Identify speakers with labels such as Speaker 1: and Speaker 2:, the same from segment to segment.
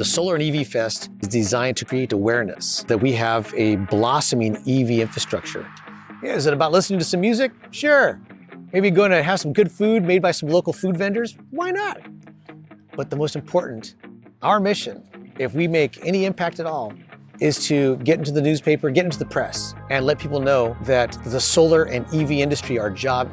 Speaker 1: The Solar and EV Fest is designed to create awareness that we have a blossoming EV infrastructure. Yeah, is it about listening to some music? Sure. Maybe going to have some good food made by some local food vendors? Why not? But the most important, our mission, if we make any impact at all, is to get into the newspaper, get into the press, and let people know that the solar and EV industry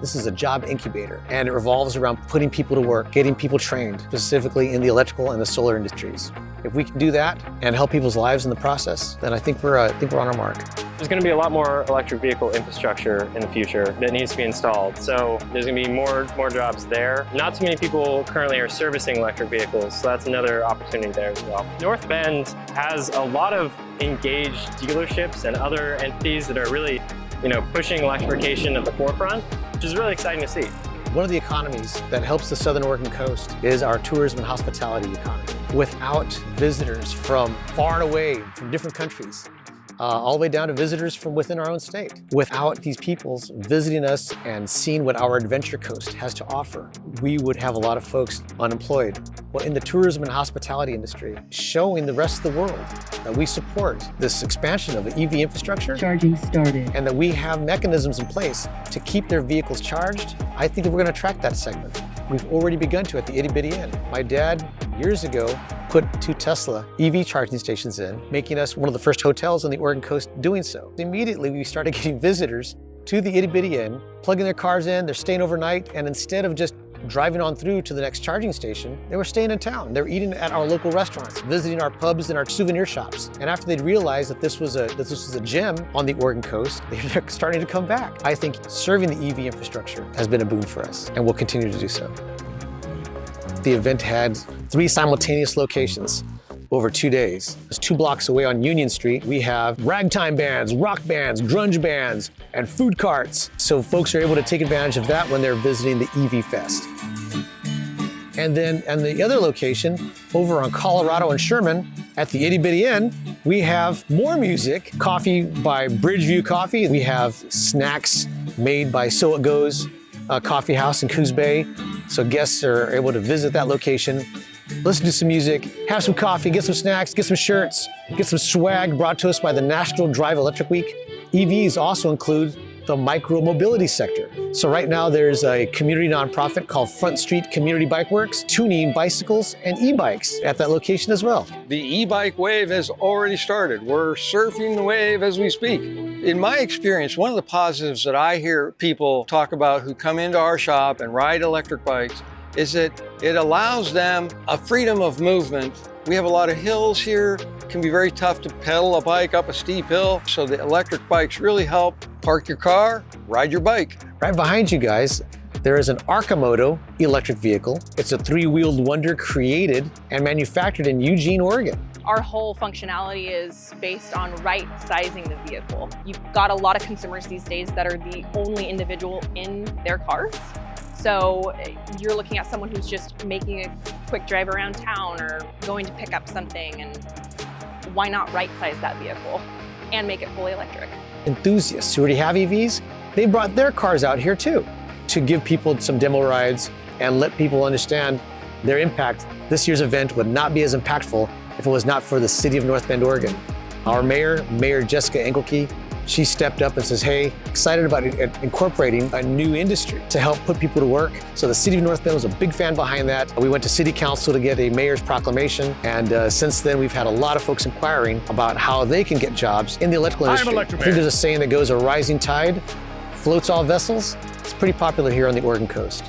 Speaker 1: this is a job incubator, and it revolves around putting people to work, getting people trained, specifically in the electrical and the solar industries. If we can do that and help people's lives in the process, then I think we're on our mark.
Speaker 2: There's going to be a lot more electric vehicle infrastructure in the future that needs to be installed. So there's going to be more jobs there. Not too many people currently are servicing electric vehicles, so that's another opportunity there as well. North Bend has a lot of engaged dealerships and other entities that are really, pushing electrification at the forefront, which is really exciting to see.
Speaker 1: One of the economies that helps the Southern Oregon coast is our tourism and hospitality economy. Without visitors from far and away, from different countries, all the way down to visitors from within our own state. Without these peoples visiting us and seeing what our adventure coast has to offer, we would have a lot of folks unemployed. Well, in the tourism and hospitality industry, showing the rest of the world that we support this expansion of the EV infrastructure.
Speaker 3: Charging started.
Speaker 1: And that we have mechanisms in place to keep their vehicles charged, I think that we're going to attract that segment. We've already begun to at the Itty Bitty Inn. My dad, years ago, put 2 Tesla EV charging stations in, making us one of the first hotels on the Oregon coast doing so. Immediately, we started getting visitors to the Itty Bitty Inn, plugging their cars in, they're staying overnight, and instead of just driving on through to the next charging station, they were staying in town. They were eating at our local restaurants, visiting our pubs and our souvenir shops. And after they'd realized that this was a gem on the Oregon coast, they're starting to come back. I think serving the EV infrastructure has been a boon for us, and will continue to do so. The event had 3 simultaneous locations over 2 days. It's 2 blocks away on Union Street. We have ragtime bands, rock bands, grunge bands, and food carts. So folks are able to take advantage of that when they're visiting the EV Fest. And then on the other location, over on Colorado and Sherman, at the Itty Bitty Inn, we have more music, coffee by Bridgeview Coffee. We have snacks made by So It Goes Coffee House in Coos Bay. So guests are able to visit that location, listen to some music, have some coffee, get some snacks, get some shirts, get some swag brought to us by the National Drive Electric Week. EVs also include the micro-mobility sector. So right now there's a community nonprofit called Front Street Community Bike Works, tuning bicycles and e-bikes at that location as well.
Speaker 4: The e-bike wave has already started. We're surfing the wave as we speak. In my experience, one of the positives that I hear people talk about who come into our shop and ride electric bikes is that it allows them a freedom of movement. We have a lot of hills here. It can be very tough to pedal a bike up a steep hill. So the electric bikes really help. Park your car, ride your bike.
Speaker 1: Right behind you guys, there is an Arcimoto electric vehicle. It's a 3-wheeled wonder created and manufactured in Eugene, Oregon.
Speaker 5: Our whole functionality is based on right-sizing the vehicle. You've got a lot of consumers these days that are the only individual in their cars. So you're looking at someone who's just making a quick drive around town or going to pick up something, and why not right-size that vehicle and make it fully electric?
Speaker 1: Enthusiasts who already have EVs, they brought their cars out here too to give people some demo rides and let people understand their impact. This year's event would not be as impactful if it was not for the city of North Bend, Oregon. Our Mayor Jessica Engelke, she stepped up and says, hey, excited about incorporating a new industry to help put people to work. So the city of North Bend was a big fan behind that. We went to city council to get a mayor's proclamation. And since then, we've had a lot of folks inquiring about how they can get jobs in the electrical industry. I think there's a saying that goes, a rising tide floats all vessels. It's pretty popular here on the Oregon coast.